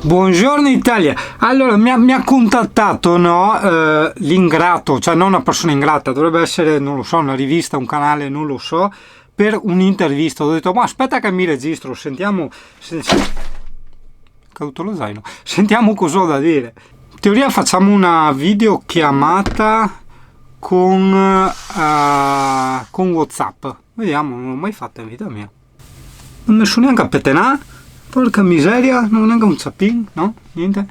Buongiorno Italia. Allora mi ha contattato, no, l'ingrato, cioè non una persona ingrata, dovrebbe essere, non lo so, una rivista, un canale, non lo so, per un'intervista. Ho detto, ma aspetta che mi registro, sentiamo. Caduto lo zaino. Sentiamo cosa ho da dire. In teoria facciamo una videochiamata con WhatsApp. Vediamo, non l'ho mai fatta in vita mia. Non ho messo neanche a petenà. Porca miseria, non è neanche un zapping, no? Niente.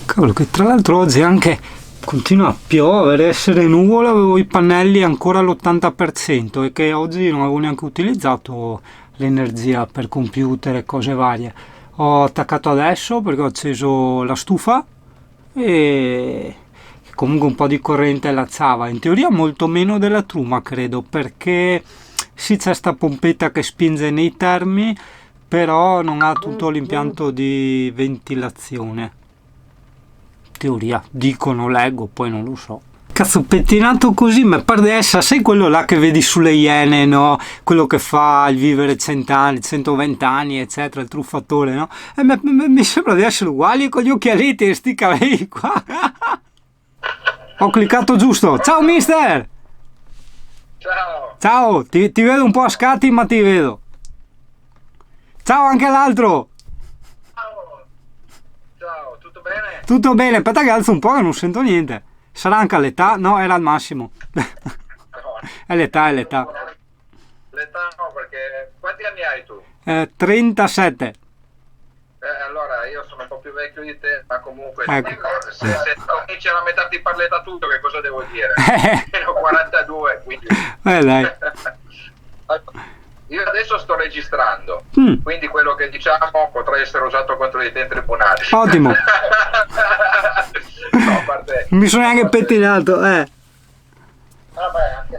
Cavolo, che tra l'altro oggi anche continua a piovere, essere nuvolo, avevo i pannelli ancora all'80% e che oggi non avevo neanche utilizzato l'energia per computer e cose varie. Ho attaccato adesso perché ho acceso la stufa e comunque un po' di corrente lazzava. In teoria molto meno della truma, credo, perché sì, c'è sta pompetta che spinge nei termi, però non ha tutto l'impianto di ventilazione. Teoria, dicono, leggo, poi non lo so. Cazzo, pettinato così, ma pare essere, sai quello là che vedi sulle Iene, no? Quello che fa il vivere 100 anni, 120 anni, eccetera, il truffatore, no? E mi sembra di essere uguali con gli occhialetti e sti capelli qua. Ho cliccato giusto. Ciao mister! Ciao! Ciao, ti vedo un po' a scatti, ma ti vedo. Ciao anche l'altro! Ciao! Ciao, tutto bene? Tutto bene, aspetta che alzo un po' che non sento niente. Sarà anche l'età? No, era al massimo. No. È l'età, è l'età. L'età no, perché... Quanti anni hai tu? 37. Allora, io sono un po' più vecchio di te, ma comunque... Ecco. Se cominci a metterti per l'età tutto, che cosa devo dire? Ne ho 42, quindi... Dai. Io adesso sto registrando, Mm. quindi quello che diciamo potrà essere usato contro di te in tribunale. Ottimo. No, a parte... Non mi sono neanche pettinato, Vabbè,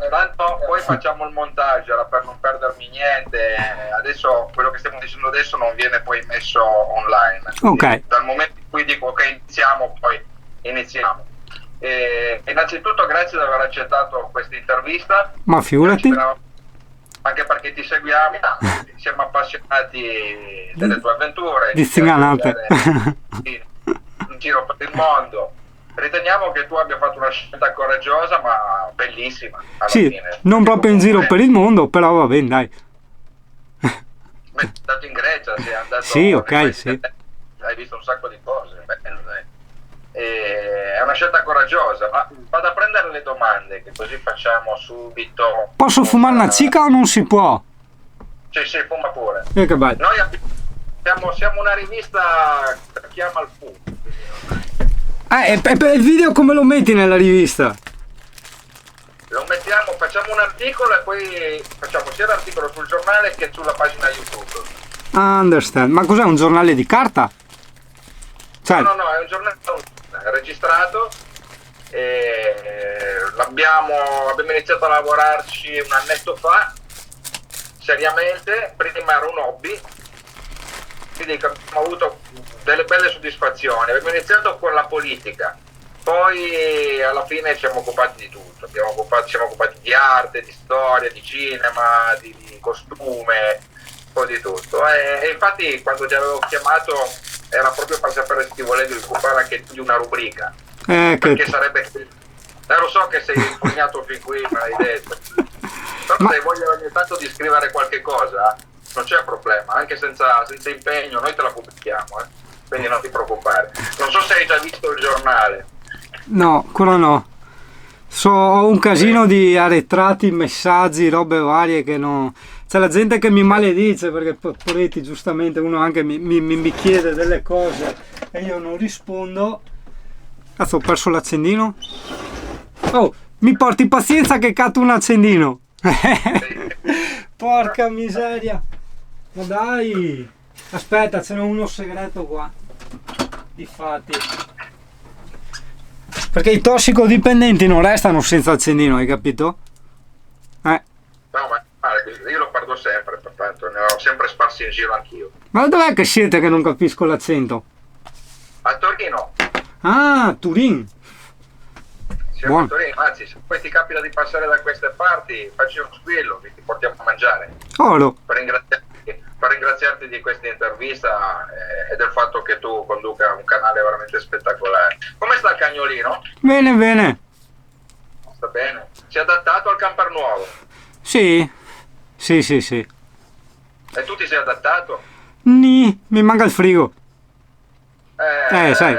tanto poi facciamo il montaggio per non perdermi niente. Adesso quello che stiamo dicendo adesso non viene poi messo online. Ok. Dal momento in cui dico ok, iniziamo, poi iniziamo. Innanzitutto grazie di aver accettato questa intervista. Ma figurati. Anche perché ti seguiamo, siamo appassionati delle tue avventure, Di zinganate. in giro per il mondo. Riteniamo che tu abbia fatto una scelta coraggiosa ma bellissima alla Sì, fine. non proprio in giro per il mondo, però va bene, dai. Beh, sei andato in Grecia, sei andato... Sì, ok, sì. Hai visto un sacco di cose. Bello, dai. È una scelta coraggiosa, ma vado a prendere le domande, che così facciamo subito. Posso fumare una cica o non si può? Sì, fuma pure. Che bello. Noi siamo una rivista che chiama il fu. E il video come lo metti nella rivista? Lo mettiamo, facciamo un articolo e poi facciamo sia l'articolo sul giornale che sulla pagina YouTube. Understand. Ma cos'è, un giornale di carta? Cioè... No, è un giornale registrato. Abbiamo iniziato a lavorarci un annetto fa, seriamente. Prima era un hobby, quindi abbiamo avuto delle belle soddisfazioni. Abbiamo iniziato con la politica, poi alla fine ci siamo occupati di tutto. Siamo occupati di arte, di storia, di cinema, di costume, un po' di tutto. E infatti quando ti avevo chiamato era proprio per sapere se ti volevi occupare anche di una rubrica, perché sarebbe... lo so che sei impugnato fin qui, me l'hai detto. Però se voglio ogni tanto di scrivere qualche cosa, non c'è problema, anche senza impegno, noi te la pubblichiamo, quindi non ti preoccupare. Non so se hai già visto il giornale. No, ancora no. Ho un casino di arretrati, messaggi, robe varie che non... C'è la gente che mi maledice perché poveretti, giustamente uno anche mi chiede delle cose e io non rispondo. Cazzo, ho perso l'accendino. Oh, mi porti pazienza che catto un accendino. Porca miseria. Ma dai. Aspetta, ce n'è uno segreto qua. Difatti. Perché i tossicodipendenti non restano senza accendino, hai capito? No, ma io lo perdo sempre, pertanto ne ho sempre sparsi in giro anch'io. Ma dov'è che siete che non capisco l'accento? A Torino. Ah, Turin. Siamo Buono. a Torino, anzi, se poi ti capita di passare da queste parti, facci uno squillo che ti portiamo a mangiare. Oro. Per ringraziarti per ringraziarti di questa intervista e del fatto che tu conduca un canale veramente spettacolare. Come sta il cagnolino? Bene, bene. Sta bene? Si è adattato al camper nuovo? Sì, sì, sì, sì. E tu ti sei adattato? Mi manca il frigo. Sai.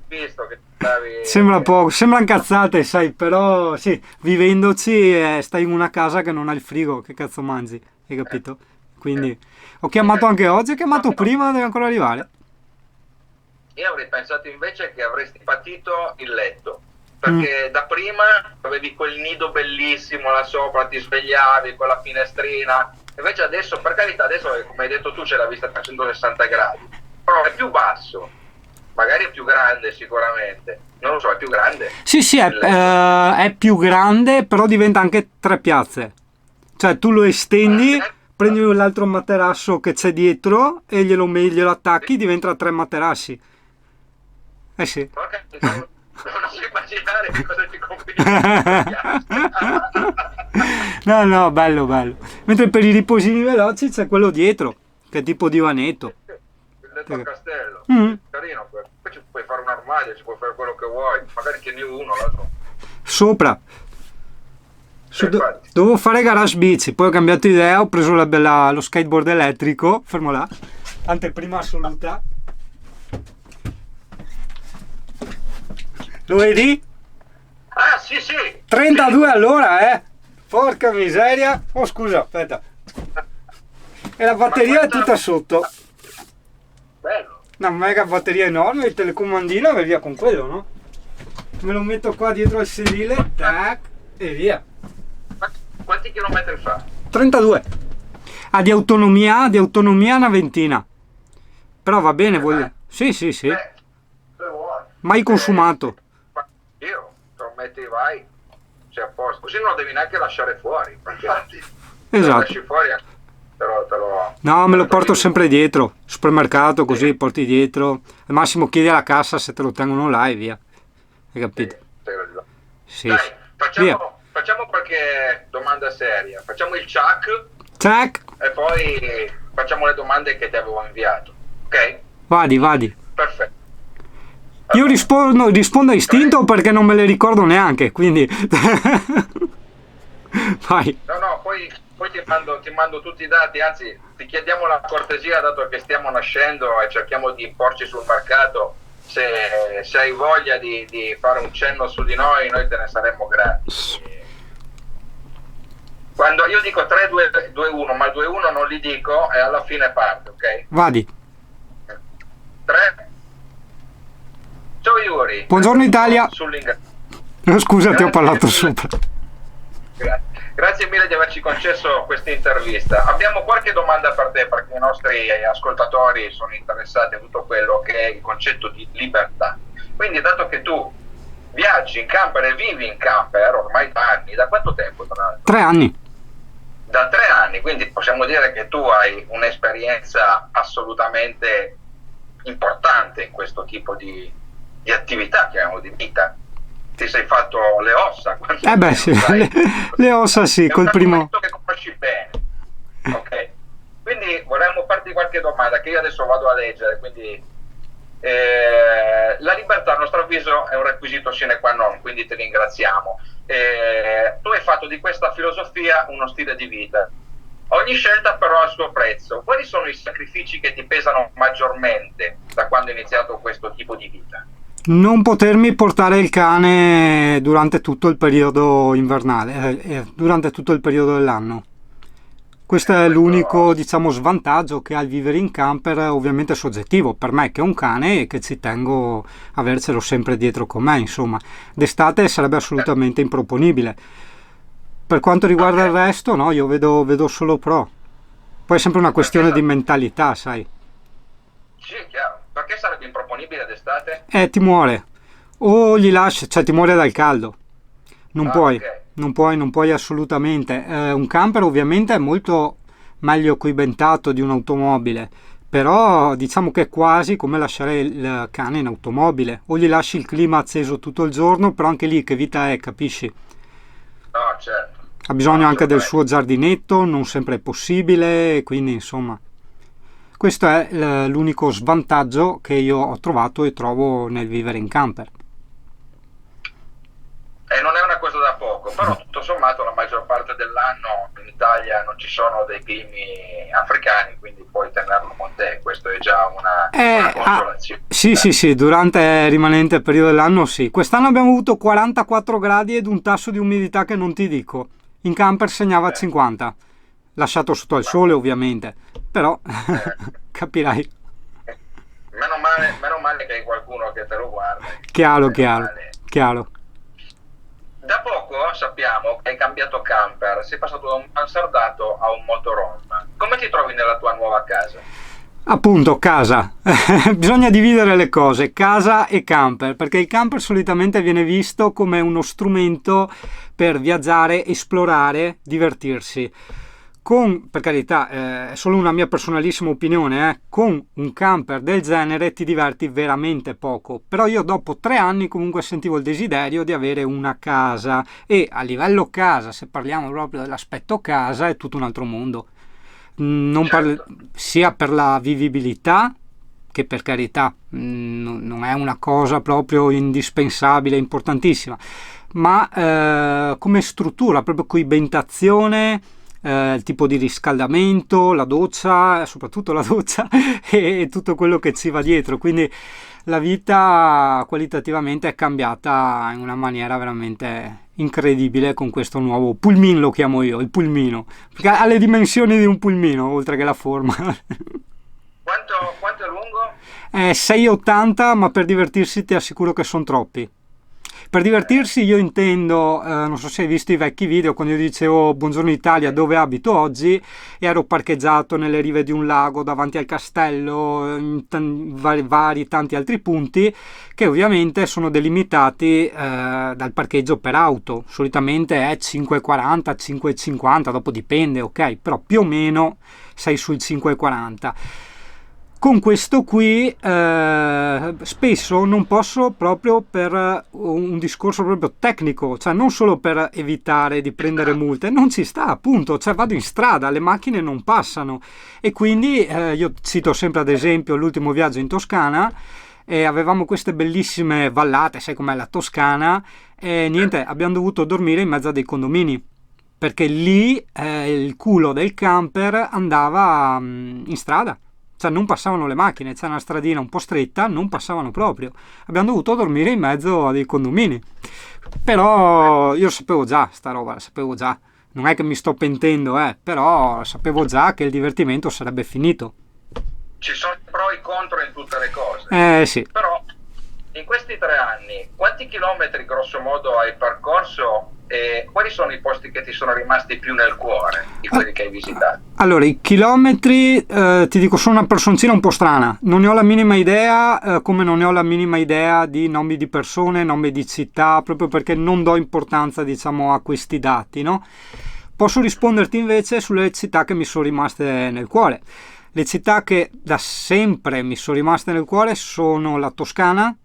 Visto che stavi... Sembra poco, sembrano cazzate, sai, però sì, vivendoci stai in una casa che non ha il frigo, che cazzo mangi, hai capito? Quindi ho chiamato anche oggi, ho chiamato prima, deve ancora arrivare. Io avrei pensato invece che avresti patito il letto, perché da prima avevi quel nido bellissimo là sopra, ti svegliavi con la finestrina, invece adesso, per carità, adesso come hai detto tu c'è la vista a 360 gradi, però è più basso, magari è più grande sicuramente, non lo so, è più grande. Sì, sì, è più grande, però diventa anche 3 piazze, cioè tu lo estendi, prendi l'altro materasso che c'è dietro e glielo attacchi, diventa 3 materassi. Eh sì. Porca, non so immaginare che cosa ti combini. No, bello, bello. Mentre per i riposini veloci c'è quello dietro, che è tipo divanetto. Il letto a castello, Mm. carino. Poi ci puoi fare un armadio, ci puoi fare quello che vuoi, magari tieni uno, l'altro. Sopra. Infatti. Dovevo fare garage bici, poi ho cambiato idea, ho preso lo skateboard elettrico, fermo là, anteprima assoluta. Lo vedi? Ah, sì, sì. 32 all'ora, eh! Porca miseria! Oh, scusa, aspetta. E la batteria è tutta sotto. Bello. Una mega batteria enorme, il telecomandino e via con quello, no? Me lo metto qua dietro al sedile, tac, e via. Quanti chilometri fa? 32. Ha di autonomia una ventina. Però va bene, voglio. Sì, sì, sì. Se vuoi. Mai consumato. Io, te lo metti, vai, sei a posto. Così non lo devi neanche lasciare fuori. Infatti. Esatto. Lo lasci fuori, te lo... No, me lo porto sempre dietro. Supermercato, così porti dietro. Al massimo chiedi alla cassa se te lo tengono là e via. Hai capito? Sì. Dai, Via. facciamo qualche domanda seria. Facciamo il chuck Check. e poi facciamo le domande che ti avevo inviato. Ok? Vadi. Perfetto. Io rispondo a istinto perché non me le ricordo neanche, quindi... Vai. No, poi ti mando tutti i dati, anzi ti chiediamo la cortesia, dato che stiamo nascendo e cerchiamo di imporci sul mercato, se hai voglia di fare un cenno su di noi te ne saremmo grati. Quando io dico 3, 2, 1, ma il 2, 1 non li dico e alla fine parte, ok? Vadi. 3. Ciao Yuri. Buongiorno Italia. Scusa, ti ho parlato sopra. Grazie mille di averci concesso questa intervista. Abbiamo qualche domanda per te, perché i nostri ascoltatori sono interessati a tutto quello che è il concetto di libertà. Quindi, dato che tu viaggi in camper e vivi in camper ormai da anni, da quanto tempo tra l'altro? 3 anni. Da 3 anni, quindi possiamo dire che tu hai un'esperienza assolutamente importante in questo tipo di attività, chiamiamo di vita. Ti sei fatto le ossa. Beh sì, le ossa sì, col primo. Che conosci bene. Ok. Quindi vorremmo farti qualche domanda che io adesso vado a leggere. Quindi la libertà, a nostro avviso, è un requisito sine qua non, quindi ti ringraziamo. Tu hai fatto di questa filosofia uno stile di vita. Ogni scelta però ha il suo prezzo. Quali sono i sacrifici che ti pesano maggiormente da quando hai iniziato questo tipo di vita? Non potermi portare il cane durante tutto il periodo invernale, durante tutto il periodo dell'anno. Questo è l'unico, diciamo, svantaggio che ha il vivere in camper, ovviamente soggettivo, per me che ho un cane e che ci tengo a avercelo sempre dietro con me, insomma. D'estate sarebbe assolutamente improponibile. Per quanto riguarda il resto, no, io vedo solo pro. Poi è sempre una questione di mentalità, sai. Sì, chiaro. Perché sarebbe improponibile d'estate? Ti muore. O gli lasci, cioè ti muore dal caldo. Non puoi. Okay. Non puoi assolutamente. Un camper ovviamente è molto meglio equipaggiato di un'automobile, però diciamo che è quasi come lasciare il cane in automobile. O gli lasci il clima acceso tutto il giorno, però anche lì che vita è, capisci? No, certo. ha bisogno anche del suo giardinetto, non sempre è possibile, quindi insomma questo è l'unico svantaggio che io ho trovato e trovo nel vivere in camper. E non è una cosa da poco, però tutto sommato la maggior parte dell'anno in Italia non ci sono dei climi africani, quindi puoi tenerlo con te, questo è già una consolazione. Sì, durante il rimanente periodo dell'anno sì. Quest'anno abbiamo avuto 44 gradi ed un tasso di umidità che non ti dico. In camper segnava 50, lasciato sotto al sole ovviamente, però capirai. Meno male che hai qualcuno che te lo guarda. Chiaro. Da poco sappiamo che hai cambiato camper, sei passato da un mansardato a un motorhome. Come ti trovi nella tua nuova casa? Appunto, casa. Bisogna dividere le cose, casa e camper, perché il camper solitamente viene visto come uno strumento per viaggiare, esplorare, divertirsi. Per carità, è solo una mia personalissima opinione, con un camper del genere ti diverti veramente poco, però io dopo 3 anni comunque sentivo il desiderio di avere una casa, e a livello casa, se parliamo proprio dell'aspetto casa, è tutto un altro mondo. Sia per la vivibilità, che per carità non è una cosa proprio indispensabile, importantissima, ma come struttura, proprio coibentazione, il tipo di riscaldamento, la doccia, soprattutto la doccia e tutto quello che ci va dietro, quindi la vita qualitativamente è cambiata in una maniera veramente incredibile con questo nuovo pulmino, lo chiamo io, il pulmino, perché ha le dimensioni di un pulmino oltre che la forma. Quanto è lungo? È 6,80, ma per divertirsi ti assicuro che sono troppi. Per divertirsi io intendo, non so se hai visto i vecchi video, quando io dicevo Buongiorno Italia, dove abito oggi, ero parcheggiato nelle rive di un lago davanti al castello, in tanti altri punti che ovviamente sono delimitati dal parcheggio per auto. Solitamente è 5,40, 5,50, dopo dipende, ok, però più o meno sei sul 5,40. Con questo qui spesso non posso, proprio per un discorso proprio tecnico, cioè non solo per evitare di prendere multe, non ci sta, appunto, cioè vado in strada, le macchine non passano, e quindi io cito sempre ad esempio l'ultimo viaggio in Toscana, e avevamo queste bellissime vallate, sai com'è la Toscana, e niente, abbiamo dovuto dormire in mezzo a dei condomini, perché lì il culo del camper andava in strada. Cioè non passavano le macchine, c'è una stradina un po' stretta, non passavano proprio. Abbiamo dovuto dormire in mezzo a dei condomini. Però io sapevo già sta roba, la sapevo già. Non è che mi sto pentendo, però sapevo già che il divertimento sarebbe finito. Ci sono i pro e i contro in tutte le cose. Sì. Però in questi 3 anni, quanti chilometri grosso modo hai percorso e quali sono i posti che ti sono rimasti più nel cuore di quelli che hai visitato? Allora, i chilometri, ti dico, sono una personcina un po' strana, non ne ho la minima idea, come non ne ho la minima idea di nomi di persone, nomi di città, proprio perché non do importanza, diciamo, a questi dati, no? Posso risponderti invece sulle città che mi sono rimaste nel cuore. Le città che da sempre mi sono rimaste nel cuore sono la Toscana,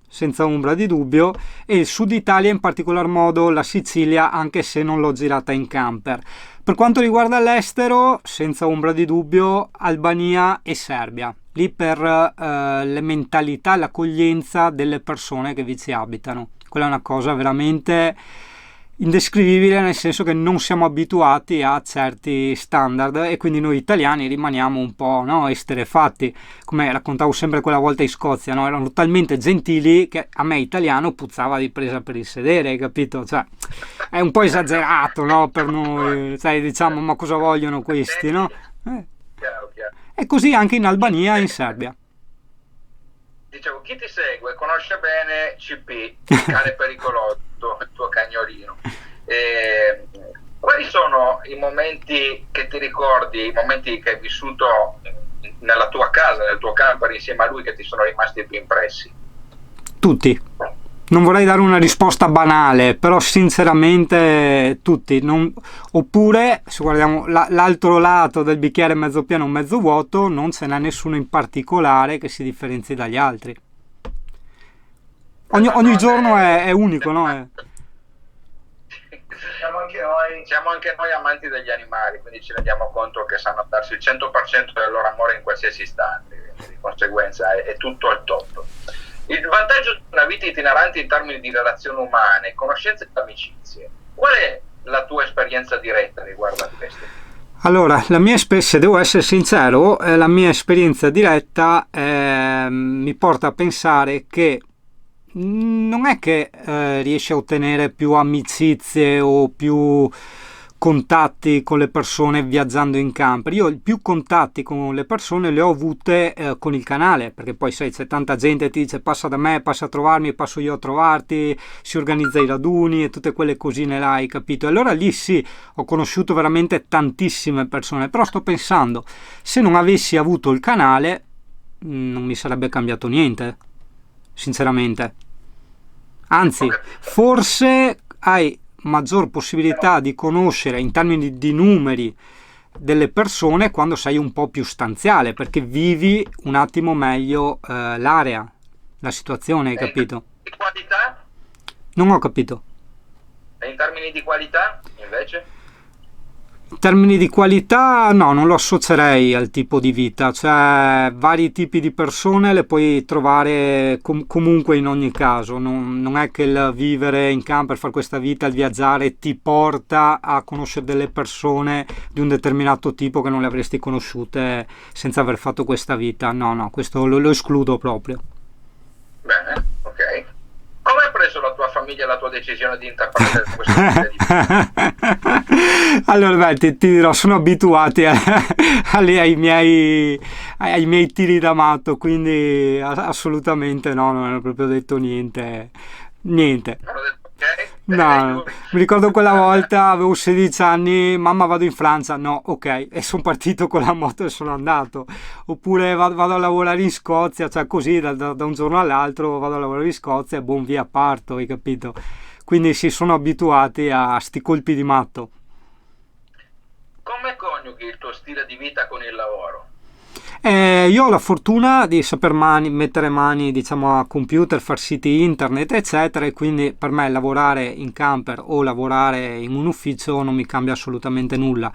senza ombra di dubbio, e il sud Italia, in particolar modo la Sicilia, anche se non l'ho girata in camper. Per quanto riguarda l'estero, senza ombra di dubbio, Albania e Serbia, lì per le mentalità, l'accoglienza delle persone che vi ci abitano. Quella è una cosa veramente indescrivibile, nel senso che non siamo abituati a certi standard, e quindi noi italiani rimaniamo un po', no, esterefatti, come raccontavo sempre quella volta in Scozia, no? Erano talmente gentili che a me italiano puzzava di presa per il sedere, hai capito? Cioè, è un po' esagerato, no, per noi, sai, diciamo, ma cosa vogliono questi, no? Chiaro. E così anche in Albania e in Serbia. Dicevo, chi ti segue conosce bene CP, il cane pericoloso, il tuo cagnolino. Quali sono i momenti che ti ricordi, i momenti che hai vissuto nella tua casa, nel tuo camper insieme a lui, che ti sono rimasti più impressi? Tutti. Non vorrei dare una risposta banale, però sinceramente tutti. Oppure, se guardiamo l'altro lato del bicchiere mezzo pieno o mezzo vuoto, non ce n'è nessuno in particolare che si differenzi dagli altri. Ogni giorno è unico, no? È siamo anche noi amanti degli animali, quindi ci rendiamo conto che sanno darsi il 100% del loro amore in qualsiasi istante, quindi di conseguenza è tutto al top. Il vantaggio di una vita itinerante in termini di relazioni umane, conoscenze e amicizie. Qual è la tua esperienza diretta riguardo a questo? Allora, se devo essere sincero, la mia esperienza diretta mi porta a pensare che non è che riesci a ottenere più amicizie o più contatti con le persone viaggiando in camper. Io più contatti con le persone le ho avute con il canale, perché poi sai, c'è tanta gente che ti dice passa da me, passa a trovarmi, passo io a trovarti, si organizza i raduni e tutte quelle cosine là, hai capito? E allora lì sì, ho conosciuto veramente tantissime persone, però sto pensando, se non avessi avuto il canale non mi sarebbe cambiato niente, sinceramente. Anzi, forse hai maggior possibilità di conoscere in termini di numeri delle persone quando sei un po' più stanziale, perché vivi un attimo meglio l'area, la situazione, hai capito? Di qualità? Non ho capito. E in termini di qualità, invece? In termini di qualità, no, non lo associerei al tipo di vita, cioè vari tipi di persone le puoi trovare comunque in ogni caso, non è che il vivere in camper, fare questa vita, il viaggiare ti porta a conoscere delle persone di un determinato tipo che non le avresti conosciute senza aver fatto questa vita, no, questo lo escludo proprio. Bene, ok. Come hai preso la tua famiglia la tua decisione di intraprendere questa vita di vita? Allora, beh, ti dirò, sono abituati ai miei tiri da matto, quindi assolutamente no, non hanno proprio detto niente. Hanno detto ok? No, mi ricordo quella volta, avevo 16 anni, mamma vado in Francia, no, ok, e sono partito con la moto e sono andato. Oppure vado a lavorare in Scozia, cioè così da un giorno all'altro vado a lavorare in Scozia e buon via parto, hai capito? Quindi si sono abituati a sti colpi di matto. Come coniughi il tuo stile di vita con il lavoro? Io ho la fortuna di saper mettere mani, diciamo, a computer, far siti internet, eccetera, e quindi per me lavorare in camper o lavorare in un ufficio non mi cambia assolutamente nulla.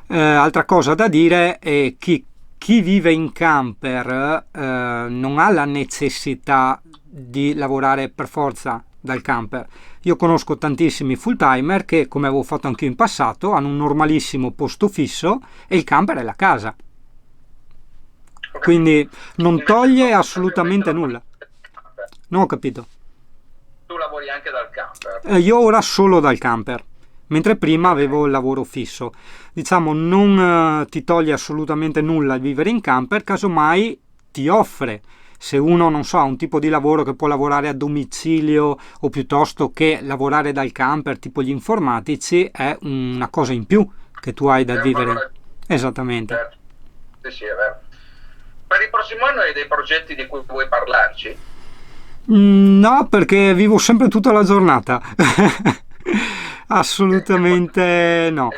Altra cosa da dire è che chi vive in camper non ha la necessità di lavorare per forza dal camper. Io conosco tantissimi full timer che, come avevo fatto anche in passato, hanno un normalissimo posto fisso e il camper è la casa. Quindi non toglie assolutamente nulla. Non ho capito. Tu lavori anche dal camper? Io ora solo dal camper, mentre prima avevo il lavoro fisso. Diciamo, non ti toglie assolutamente nulla il vivere in camper, casomai ti offre, se uno non so, ha un tipo di lavoro che può lavorare a domicilio o piuttosto che lavorare dal camper, tipo gli informatici, è una cosa in più che tu hai da vivere. Esattamente. Certo. Sì, è vero. Per il prossimo anno hai dei progetti di cui vuoi parlarci? No, perché vivo sempre tutta la giornata. Assolutamente no.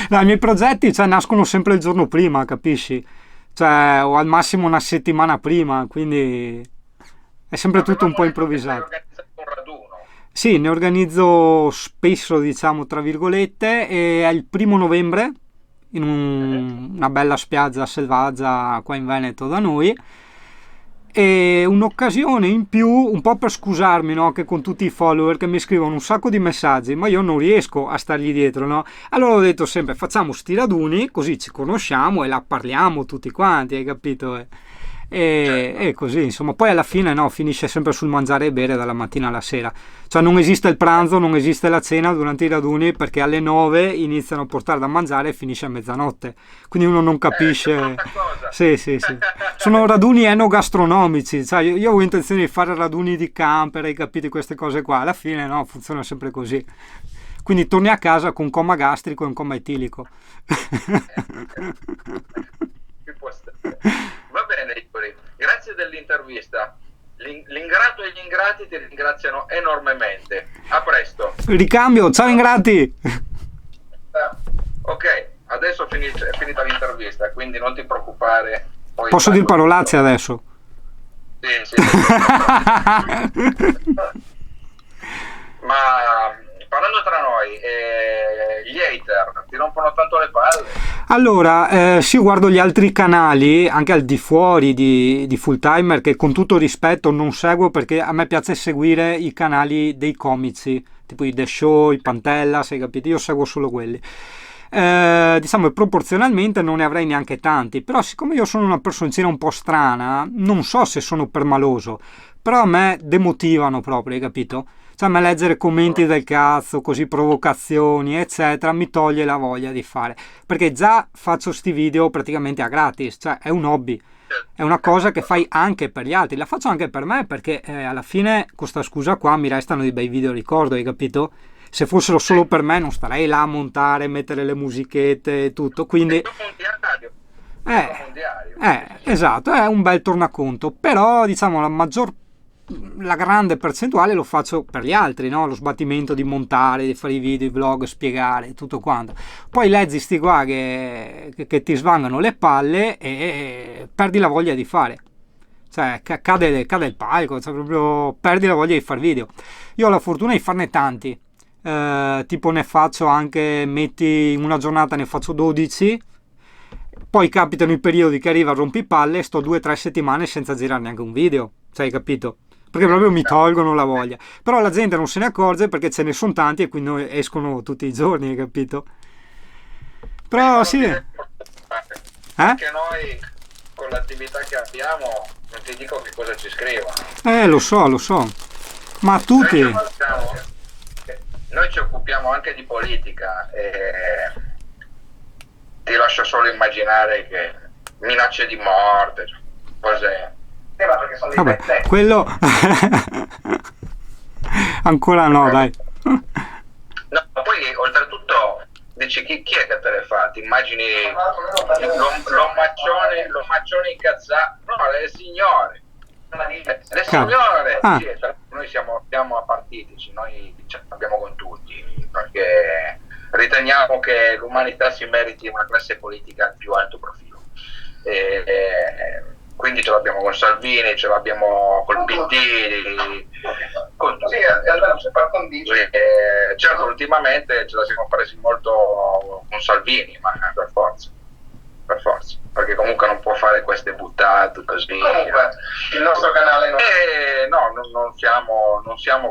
No, i miei progetti nascono sempre il giorno prima, capisci? Cioè, o al massimo una settimana prima, quindi è sempre tutto un po' improvvisato. Un raduno. Sì, ne organizzo spesso, diciamo, tra virgolette, e è il 1° novembre in una bella spiaggia selvaggia qua in Veneto da noi, e un'occasione in più un po' per scusarmi, no? Che con tutti i follower che mi scrivono un sacco di messaggi ma io non riesco a stargli dietro, no? Allora ho detto sempre facciamo sti raduni così ci conosciamo e la parliamo tutti quanti, hai capito? E così insomma, poi alla fine no, finisce sempre sul mangiare e bere dalla mattina alla sera, cioè non esiste il pranzo, non esiste la cena durante i raduni, perché alle 9 iniziano a portare da mangiare e finisce a mezzanotte, quindi uno non capisce. Sì. Sono raduni enogastronomici, cioè io ho intenzione di fare raduni di camper, hai capito, queste cose qua, alla fine no, funziona sempre così, quindi torni a casa con coma gastrico e un coma etilico. Va bene, Igori, grazie dell'intervista. L'ingrato e gli ingrati ti ringraziano enormemente. A presto. Ricambio, ciao ingrati. Ok, adesso è finita l'intervista, quindi non ti preoccupare. Poi posso dire parolacce adesso? Sì. Allora, sì, guardo gli altri canali, anche al di fuori di Full Timer, che con tutto rispetto non seguo perché a me piace seguire i canali dei comici, tipo i The Show, i Pantella, se capite, io seguo solo quelli. Diciamo che proporzionalmente non ne avrei neanche tanti, però siccome io sono una personcina un po' strana, non so se sono permaloso, però a me demotivano proprio, hai capito? Cioè, a me leggere commenti del cazzo, così provocazioni, eccetera, mi toglie la voglia di fare. Perché già faccio sti video praticamente a gratis, cioè è un hobby, è una cosa che fai anche per gli altri, la faccio anche per me perché alla fine con sta scusa qua mi restano dei bei video ricordo, hai capito? Se fossero solo per me non starei là a montare, mettere le musichette e tutto, quindi... esatto, è un bel tornaconto, però diciamo la grande percentuale lo faccio per gli altri, no? Lo sbattimento di montare, di fare i video, i vlog, spiegare, tutto quanto. Poi leggi sti qua che ti svangano le palle e perdi la voglia di fare. Cioè, cade il palco, cioè proprio perdi la voglia di fare video. Io ho la fortuna di farne tanti. Tipo ne faccio anche, metti in una giornata ne faccio 12, poi capitano i periodi che arriva a rompipalle e sto 2 o 3 settimane senza girare neanche un video, cioè hai capito? Perché proprio mi tolgono la voglia, però la gente non se ne accorge perché ce ne sono tanti e quindi escono tutti i giorni, hai capito? Però sì, anche noi con l'attività che abbiamo non ti dico che cosa ci scrivono. lo so, ma tutti... Noi ci occupiamo anche di politica e ti lascio solo immaginare che minacce di morte, cose... ma perché sono vabbè, quello... ancora no, dai. No, poi oltretutto dici chi è che te le fa? Ti immagini l'omaccione incazzato? No, le signore. Le signore, Ah. sì, noi siamo apartitici, noi ce l'abbiamo con tutti, perché riteniamo che l'umanità si meriti una classe politica al più alto profilo. Quindi ce l'abbiamo con Salvini, ce l'abbiamo col PD, con tutti. Certo, ultimamente ce la siamo presi molto con Salvini, ma per forza, perché comunque non può fare queste buttate così. Comunque, il nostro canale non siamo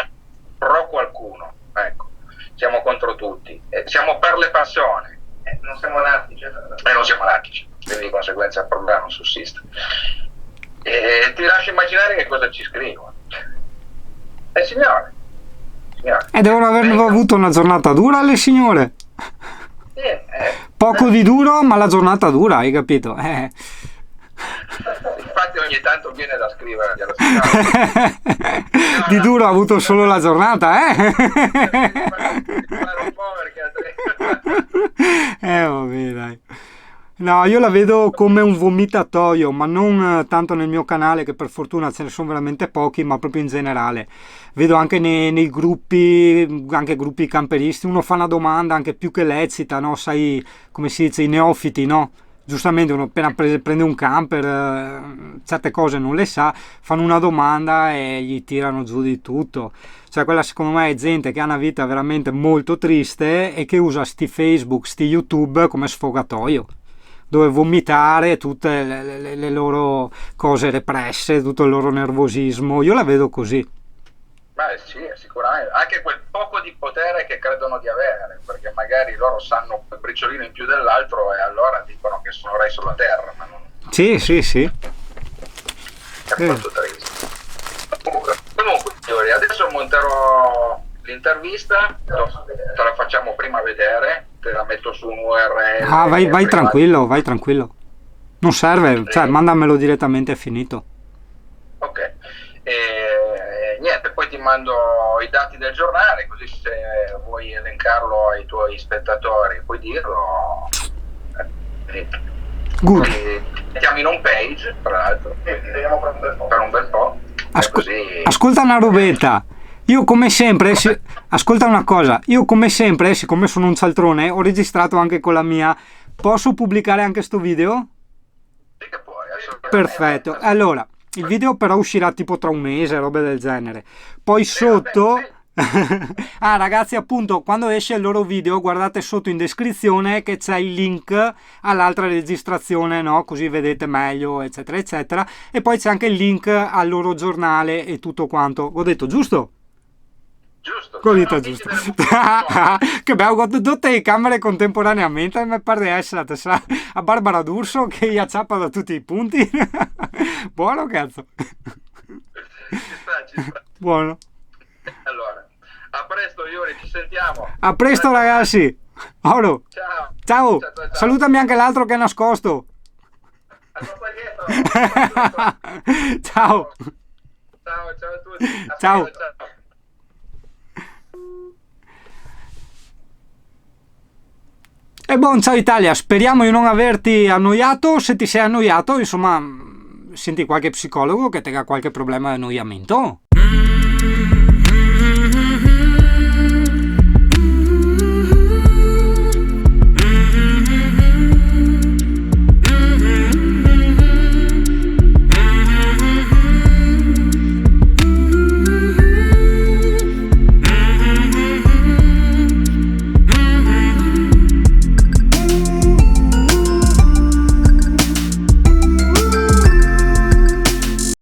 pro qualcuno, ecco, siamo contro tutti, siamo per le persone, non siamo anarchici, quindi di conseguenza il problema non sussiste. E ti lascio immaginare che cosa ci scrivono. Signore. E devono aver avuto una giornata dura le signore. Poco di duro, ma la giornata dura, hai capito? Infatti ogni tanto viene da scrivere di duro ha avuto solo la giornata, vabbè, dai. No, io la vedo come un vomitatoio, ma non tanto nel mio canale, che per fortuna ce ne sono veramente pochi, ma proprio in generale. Vedo anche nei gruppi, anche gruppi camperisti, uno fa una domanda anche più che lecita, no? Sai, come si dice, i neofiti, no? Giustamente uno appena prende un camper, certe cose non le sa, fanno una domanda e gli tirano giù di tutto. Cioè quella secondo me è gente che ha una vita veramente molto triste e che usa sti Facebook, sti YouTube come sfogatoio, dove vomitare tutte le loro cose represse, tutto il loro nervosismo. Io la vedo così. Beh sì, sicuramente, anche quel poco di potere che credono di avere, perché magari loro sanno quel briciolino in più dell'altro e allora dicono che sono re sulla terra, ma non... Sì. È molto triste. Comunque, signori, adesso monterò l'intervista, te la facciamo prima vedere, te la metto su un URL. Vai tranquillo. Non serve, cioè mandamelo direttamente, è finito. Ok. Niente, poi ti mando i dati del giornale, così se vuoi elencarlo ai tuoi spettatori puoi dirlo. Good. Mettiamo in home page, tra l'altro, per un bel po'. Così... Ascolta una robetta. Io come sempre, ascolta una cosa, io come sempre, siccome sono un cialtrone, ho registrato anche con la mia. Posso pubblicare anche sto video? Sì che puoi, assolutamente. Perfetto, allora, il video però uscirà tipo tra un mese, robe del genere. Poi sotto Ah ragazzi, appunto, quando esce il loro video guardate sotto in descrizione che c'è il link all'altra registrazione, no? Così vedete meglio, eccetera eccetera, e poi c'è anche il link al loro giornale e tutto quanto. Ho detto giusto? Giusto, Ho sono detto amici giusto. delle pubblicità. Che bello, guardo tutte le camere contemporaneamente, mi pare di essere a Barbara D'Urso che gli acciappa da tutti i punti. Buono cazzo. Ci sta, ci sta. Buono. Allora, a presto Iuri, ci sentiamo. A presto ragazzi. Oro. Ciao. Ciao. Ciao, ciao, ciao. Salutami anche l'altro che è nascosto. Aspetta dietro. Ciao. Ciao, ciao a tutti. A Ciao. presto, ciao. E buon ciao Italia, speriamo di non averti annoiato. Se ti sei annoiato, insomma, senti qualche psicologo che tenga qualche problema di annoiamento.